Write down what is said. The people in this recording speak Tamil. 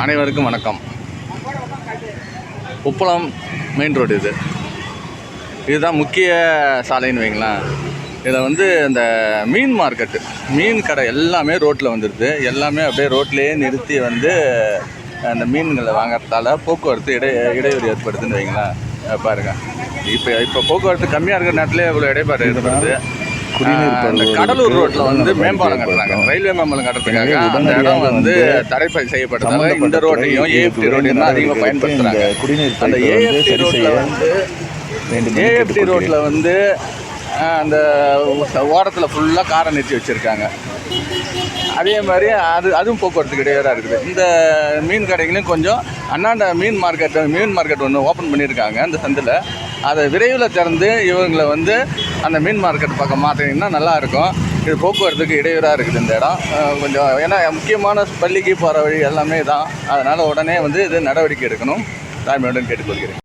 அனைவருக்கும் வணக்கம். உப்பளம் மெயின் ரோடு இதுதான் முக்கிய சாலைன்னு வைங்களேன். இதில் வந்து இந்த மீன் மார்க்கெட்டு, மீன் கடை எல்லாமே ரோட்டில் வந்துடுது. எல்லாமே அப்படியே ரோட்லேயே நிறுத்தி வந்து அந்த மீன்களை வாங்குறதால போக்குவரத்து இடையூறு ஏற்படுதுன்னு வைங்களேன். பாருங்கள், இப்போ போக்குவரத்து கம்மியாக இருக்கிற நேரத்துலேயே இவ்வளோ இடைப்பாடு ஏற்படுது. இந்த கடலூர் ரோட்டில் வந்து மேம்பாலம் கட்டுறாங்க, ரயில்வே மேம்பாலம் கட்டுறதுக்காக. அந்த இடம் வந்து தடை செய்யப்பட்டதால இந்த ரோட்டையும் ஏஎஃப்டி ரோட்டையும் தான் அதிகமாக பயன்படுத்துகிறாங்க. அந்த ஏஎஃப்டி ரோட்டில் வந்து அந்த ஓரத்தில் ஃபுல்லாக காரை நிறுத்தி வச்சுருக்காங்க. அதே மாதிரி அதுவும் போக்குவரத்துக்கு இடையூறாக இருக்குது. இந்த மீன் கடைகளையும் கொஞ்சம் அண்ணாண்ட மீன் மார்க்கெட் ஒன்று ஓப்பன் பண்ணியிருக்காங்க அந்த சந்தில். அதை விரைவில் திறந்து இவங்களை வந்து அந்த மீன் மார்க்கெட் பக்கம் மாற்றினீங்கன்னா நல்லாயிருக்கும். இது போக்குவரத்துக்கு இடையூறாக இருக்குது இந்த இடம் கொஞ்சம். ஏன்னா முக்கியமான பள்ளிக்கு போகிற வழி எல்லாமே தான். அதனால் உடனே வந்து இது நடவடிக்கை எடுக்கணும் தாழ்மையுடன் கேட்டுக்கொள்கிறேன்.